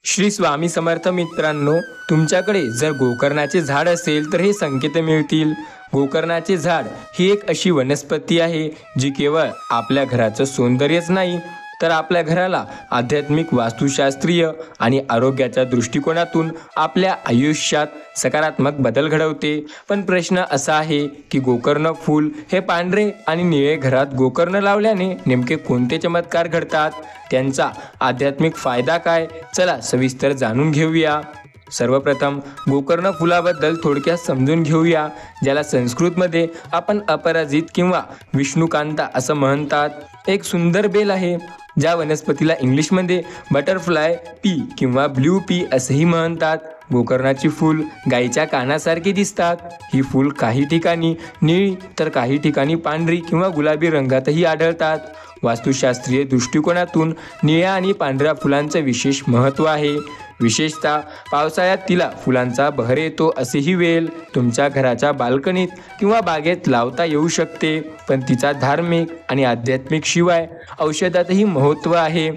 श्री स्वामी समर्थ मित्रांनो, तुमच्याकडे जर गोकर्णाचे झाड असेल तर हे संकेत मिळतील. गोकर्णाचे झाड ही एक अशी वनस्पती आहे जी केवळ आपल्या घराचं सौंदर्यच नाही तर आपल्या घराला आध्यात्मिक, वास्तुशास्त्रीय आणि आरोग्याच्या दृष्टिकोनातून आपल्या आयुष्यात सकारात्मक बदल घडवते. पण प्रश्न असा आहे की गोकर्ण फूल हे पांढरे आणि निळे घरात गोकर्ण लावल्याने नेमके कोणते चमत्कार घडतात, त्यांचा आध्यात्मिक फायदा काय, चला सविस्तर जाणून घेऊया. सर्वप्रथम गोकर्ण फुलाबद्दल थोडक्यात समजून घेऊया, ज्याला संस्कृतमध्ये आपण अपराजित किंवा विष्णुकांता असं म्हणतात. एक सुंदर बेल आहे, ज्या वनस्पतीला इंग्लिशमध्ये बटरफ्लाय पी किंवा ब्ल्यू पी असेही म्हणतात. गोकर्णाची फूल गाईच्या कानासारखी दिसतात. ही फूल काही ठिकाणी निळी तर काही ठिकाणी पांढरी किंवा गुलाबी रंगातही आढळतात. वास्तुशास्त्रीय दृष्टिकोनातून निळ्या आणि पांढऱ्या फुलांचं विशेष महत्त्व आहे. विशेषतः पावसाळ्यात तिला फुलांचा बहर येतो असेही वेल तुमच्या घराच्या बाल्कनीत किंवा बागेत लावता येऊ शकते. पण तिचा धार्मिक आणि आध्यात्मिक शिवाय औषधातही महत्त्व आहे.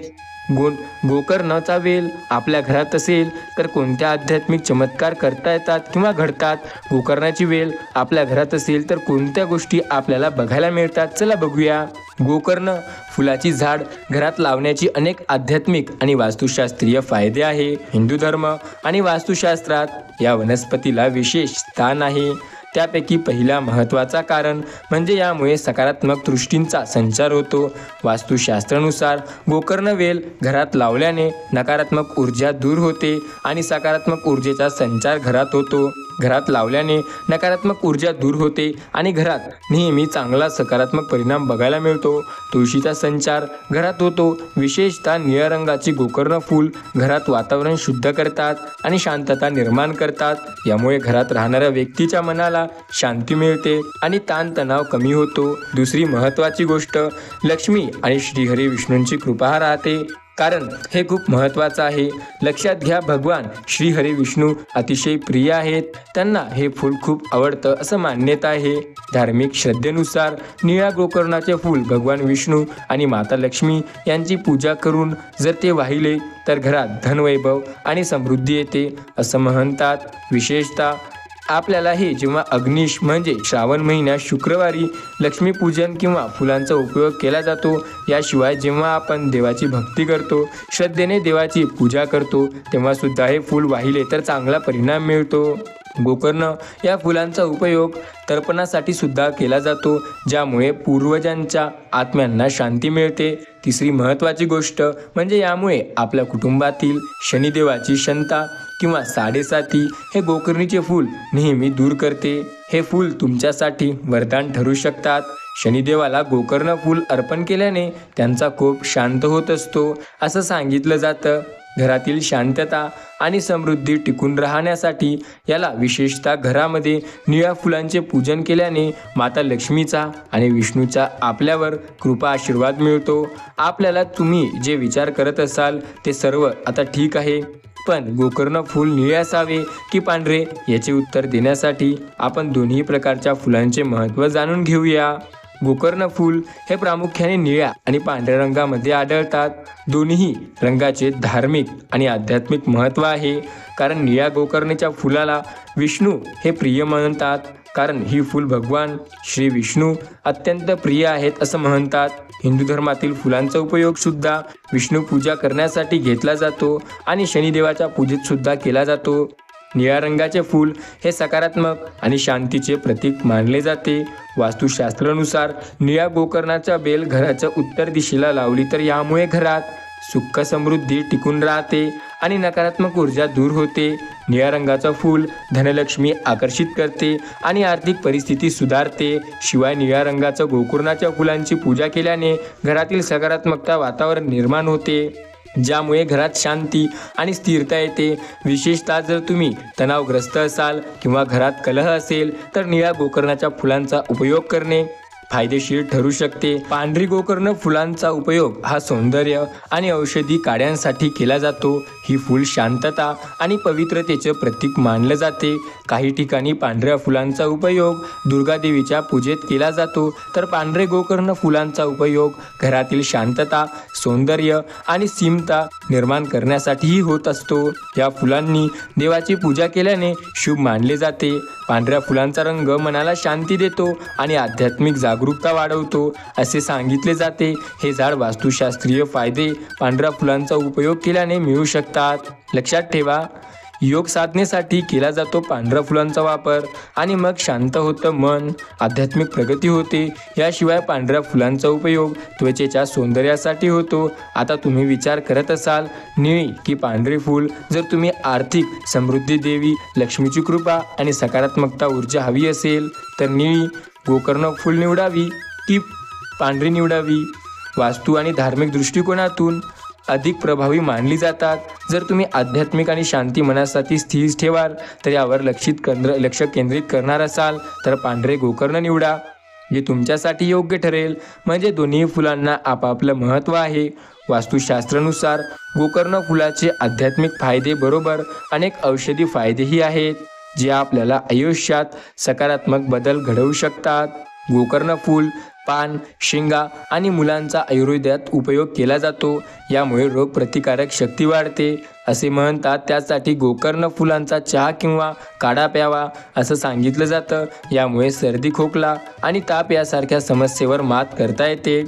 गोकर्णाचा वेल आपल्या घरात असेल तर कोणत्या आध्यात्मिक चमत्कार करता येतात किंवा घडतात. गोकर्णाची वेल आपल्या घरात असेल तर कोणत्या गोष्टी आपल्याला बघायला मिळतात, चला बघूया. गोकर्ण फुलाची झाड घरात लावण्याची अनेक आध्यात्मिक आणि वास्तुशास्त्रीय फायदे आहे. हिंदू धर्म आणि वास्तुशास्त्रात या वनस्पतीला विशेष स्थान आहे. त्यापैकी पहिला महत्त्वाचा कारण म्हणजे यामुळे सकारात्मक दृष्टींचा संचार होतो. वास्तुशास्त्रानुसार गोकर्ण वेल घरात लावल्याने नकारात्मक ऊर्जा दूर होते आणि सकारात्मक ऊर्जेचा संचार घरात होतो. घरात लावल्याने नकारात्मक ऊर्जा दूर होते आणि घरात नेहमी चांगला सकारात्मक परिणाम बघायला मिळतो. तुळशीचा संचार घरात होतो. विशेषतः निळ्या रंगाची गोकर्ण फूल घरात वातावरण शुद्ध करतात आणि शांतता निर्माण करतात. यामुळे घरात राहणाऱ्या व्यक्तीच्या मनाला शांती मिळते आणि ताणतणाव कमी होतो. दुसरी महत्त्वाची गोष्ट, लक्ष्मी आणि श्रीहरी विष्णूंची कृपा राहते. कारण हे खूप महत्त्वाचं आहे. लक्षात घ्या, भगवान श्रीहरी विष्णू अतिशय प्रिय आहेत. त्यांना हे फूल खूप आवडतं असं मान्यता आहे. धार्मिक श्रद्धेनुसार निळ्या गोकर्णाचे फूल भगवान विष्णू आणि माता लक्ष्मी यांची पूजा करून जर ते वाहिले तर घरात धनवैभव आणि समृद्धी येते असं म्हणतात. विशेषतः आपल्याला हे जेव्हा अग्निश म्हणजे श्रावण महिन्यात शुक्रवारी लक्ष्मीपूजन किंवा फुलांचा उपयोग केला जातो. याशिवाय जेव्हा आपण देवाची भक्ती करतो, श्रद्धेने देवाची पूजा करतो, तेव्हा सुद्धा हे फूल वाहिले तर चांगला परिणाम मिळतो. गोकर्ण या फुलांचा उपयोग तर्पणासाठी सुद्धा केला जातो, ज्यामुळे पूर्वजांच्या आत्म्यांना शांती मिळते. तिसरी महत्त्वाची गोष्ट म्हणजे यामुळे आपल्या कुटुंबातील शनिदेवाची शंका किंवा साडेसाती हे गोकर्णीचे फूल नेहमी दूर करते. हे फूल तुमच्यासाठी वरदान ठरू शकतात. शनिदेवाला गोकर्ण फूल अर्पण केल्याने त्यांचा कोप शांत होत असतो असं सांगितलं जातं. घरातील शांतता आणि समृद्धी टिकून राहण्यासाठी याला विशेषतः घरामध्ये निळ्या फुलांचे पूजन केल्याने माता लक्ष्मीचा आणि विष्णूचा आपल्यावर कृपा आशीर्वाद मिळतो. आपल्याला तुम्ही जे विचार करत असाल ते सर्व आता ठीक आहे, पण गोकर्ण फूल निळे असावे की पांढरे याचे उत्तर देण्यासाठी आपण दोन्ही प्रकारच्या फुलांचे महत्त्व जाणून घेऊया. गोकर्ण फूल हे प्रामुख्याने निळ्या आणि पांढऱ्या रंगामध्ये आढळतात. दोन्ही रंगाचे धार्मिक आणि आध्यात्मिक महत्त्व आहे. कारण निळ्या गोकर्णाच्या फुलाला विष्णू हे प्रिय म्हणतात, कारण ही फूल भगवान श्री विष्णू अत्यंत प्रिय आहेत असं म्हणतात. हिंदू धर्मातील फुलांचा उपयोग सुद्धा विष्णू पूजा करण्यासाठी घेतला जातो आणि शनिदेवाच्या पूजेत सुद्धा केला जातो. निळ्या रंगाचे फूल हे सकारात्मक आणि शांतीचे प्रतीक मानले जाते. वास्तुशास्त्रानुसार निळ्या गोकर्णाच्या बेल घराच्या उत्तर दिशेला लावली तर यामुळे घरात सुख समृद्धी टिकून राहते आणि नकारात्मक ऊर्जा दूर होते. निळ्या रंगाचं फूल धनलक्ष्मी आकर्षित करते आणि आर्थिक परिस्थिती सुधारते. शिवाय निळ्या रंगाच्या गोकर्णाच्या फुलांची पूजा केल्याने घरातील सकारात्मकता वातावरण निर्माण होते, ज्यामुळे घरात शांती आणि स्थिरता येते. विशेषतः जर तुम्ही तणावग्रस्त असाल किंवा घरात कलह असेल तर निळ्या गोकर्णाच्या फुलांचा उपयोग करणे फायदेशीर ठरू शकते। पांढरी गोकर्ण फुलांचा उपयोग हा सौंदर्य आणि औषधी कार्यांसाठी केला जातो। ही फूल शांतता आणि पवित्रतेचे प्रतीक मानले जाते। काही ठिकाणी पांढऱ्या फुलांचा उपयोग दुर्गादेवीच्या पूजेत केला जातो, तर पांढरे गोकर्ण फुलांचा उपयोग घरातील शांतता, सौंदर्य आणि सीमता निर्माण करण्यासाठीही होत असतो। या फुलांनी देवाची पूजा केल्याने शुभ मानले जाते। पांढऱ्या फुलांचा रंग मनाला शांती देतो आणि आध्यात्मिक जागरूकता वाढवतो असे सांगितले जाते। हे झाड वास्तुशास्त्रीय फायदे पांढऱ्या फुलांचा उपयोग केल्याने मिळू शकतात। लक्षात ठेवा, योग साधनेसाठी केला जातो पांढऱ्या फुलांचा वापर आणि मग शांत होतं मन, आध्यात्मिक प्रगती होते। याशिवाय पांढऱ्या फुलांचा उपयोग त्वचेच्या सौंदर्यासाठी होतो। आता तुम्ही विचार करत असाल, निळी की पांढरी फूल? जर तुम्ही आर्थिक समृद्धी, देवी लक्ष्मीची कृपा आणि सकारात्मकता ऊर्जा हवी असेल तर निळी गोकर्ण फूल निवडावी की पांढरी निवडावी? वास्तू आणि धार्मिक दृष्टिकोनातून अधिक प्रभावी मानली जातात। जर तुम्ही आध्यात्मिक आणि शांती मनासाठी स्थिर ठेवाल तर यावर लक्ष केंद्रित करणार असाल तर पांढरे गोकर्ण निवडा, जे तुमच्यासाठी योग्य ठरेल। म्हणजे दोन्ही फुलांना आपापलं महत्त्व आहे। वास्तुशास्त्रानुसार गोकर्ण फुलाचे आध्यात्मिक फायदे बरोबर अनेक औषधी फायदेही आहेत, जे आपल्याला आयुष्यात सकारात्मक बदल घडवू शकतात। गोकर्ण फूल, पान, शेंगा आणि मुलांचा आयुर्वेदात उपयोग केला जातो। यामुळे रोगप्रतिकारक शक्ती वाढते असे म्हणतात। त्यासाठी गोकर्ण फुलांचा चहा किंवा काढा प्यावा असं सांगितलं जातं। यामुळे सर्दी, खोकला आणि ताप यासारख्या समस्येवर मात करता येते।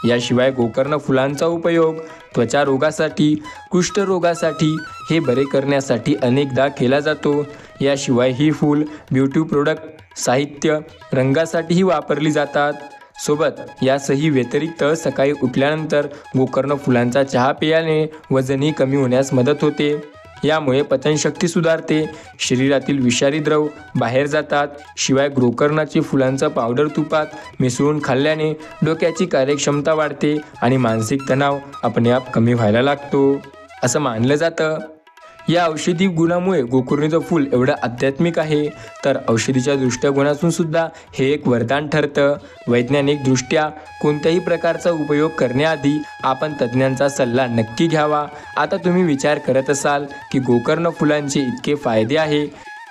याशिवाय गोकर्ण फुलांचा उपयोग त्वचा रोगासाठी, कुष्ठरोगासाठी हे बरे करण्यासाठी अनेकदा केला जातो। याशिवाय ही फूल ब्युटी प्रोडक्ट, साहित्य, रंगासाठीही वापरली जातात। सोबत यासही व्यतिरिक्त सकाळी उठल्यानंतर गोकर्ण फुलांचा चहा पिल्याने वजनही कमी होण्यास मदत होते। यामुळे पचनशक्ती सुधारते, शरीरातील विषारी द्रव बाहेर जातात। शिवाय गोकर्णाची फुलांचा पावडर तुपात मिसळून खाल्ल्याने डोक्याची कार्यक्षमता वाढते आणि मानसिक तणाव आपोआप कमी व्हायला लागतो असं मानलं जातं। या औषधी गुणामुळे गोकर्णाचं फूल एवढं आध्यात्मिक आहे, तर औषधीच्या दृष्टिकोनातून सुद्धा हे एक वरदान ठरतं। वैज्ञानिक दृष्ट्या कोणत्याही प्रकारचा उपयोग करण्याआधी आपण तज्ज्ञांचा सल्ला नक्की घ्यावा। आता तुम्ही विचार करत असाल की गोकर्ण फुलांचे इतके फायदे आहे,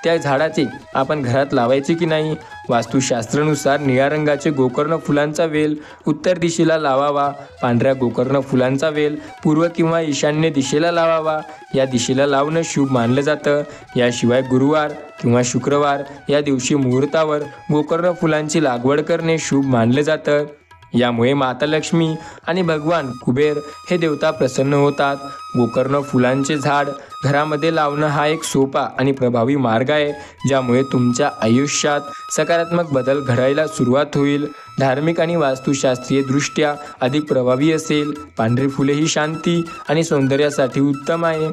त्या झाडाचे आपण घरात लावायचे की नाही? वास्तुशास्त्रानुसार निळ्या रंगाचे गोकर्ण फुलांचा वेल उत्तर दिशेला लावावा। पांढऱ्या गोकर्ण फुलांचा वेल पूर्व किंवा ईशान्य दिशेला लावावा। या दिशेला लावणं शुभ मानलं जातं। याशिवाय गुरुवार किंवा शुक्रवार या दिवशी मुहूर्तावर गोकर्ण फुलांची लागवड करणे शुभ मानलं जातं। यामुळे माता लक्ष्मी आणि भगवान कुबेर हे देवता प्रसन्न होतात। गोकर्ण फुलांचे झाड घरामध्ये लावणं हा एक सोपा आणि प्रभावी मार्ग आहे, ज्यामुळे तुमच्या आयुष्यात सकारात्मक बदल घडायला सुरुवात होईल। धार्मिक आणि वास्तुशास्त्रीय दृष्ट्या अधिक प्रभावी असेल। पांढरी फुले ही शांती आणि सौंदर्यासाठी उत्तम आहे।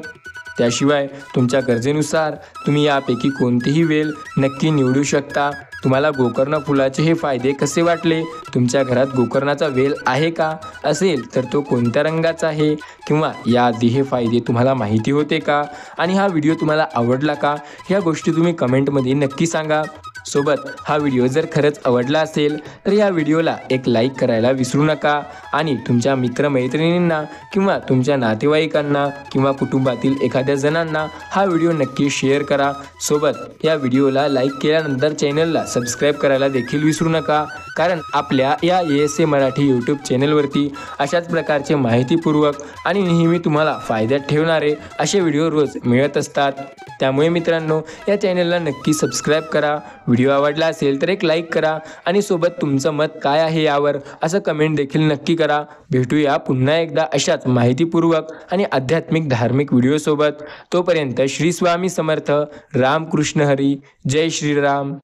त्याशिवाय तुमच्या गरजेनुसार तुम्ही यापैकी कोणतेही वेल नक्की निवडू शकता। तुम्हाला गोकर्ण फुलाचे हे फायदे कसे वाटले? तुमच्या घरात गोकर्णाचा वेल आहे का? असेल तर तो कोणत्या रंगाचा आहे? किंवा याआधी हे फायदे तुम्हाला माहिती होते का? आणि हा व्हिडिओ तुम्हाला आवडला का? ह्या गोष्टी तुम्ही कमेंटमध्ये नक्की सांगा। सोबत हा व्हिडिओ जर खरंच आवडला असेल तर या व्हिडिओला एक लाईक करायला विसरू नका आणि तुमच्या मित्रमैत्रिणींना किंवा तुमच्या नातेवाईकांना किंवा कुटुंबातील एखाद्या जणांना हा व्हिडिओ नक्की शेअर करा। सोबत या व्हिडिओला लाईक केल्यानंतर चॅनलला सबस्क्राईब करायला देखील विसरू नका, कारण आपल्या या ASA मराठी यूट्यूब चॅनलवरती अशाच प्रकारचे माहितीपूर्वक आणि नेहमी तुम्हाला फायद्यात ठेवणारे असे व्हिडिओ रोज मिळत असतात। त्यामुळे मित्रांनो, या चॅनलला नक्की सबस्क्राईब करा। व्हिडिओ आवडला असेल तर एक लाईक करा आणि सोबत तुमचं मत काय आहे यावर असं कमेंट देखील नक्की करा। भेटूया पुन्हा एकदा अशाच माहितीपूर्वक आणि आध्यात्मिक धार्मिक व्हिडिओसोबत। तोपर्यंत श्री स्वामी समर्थ, रामकृष्ण हरी, जय श्रीराम।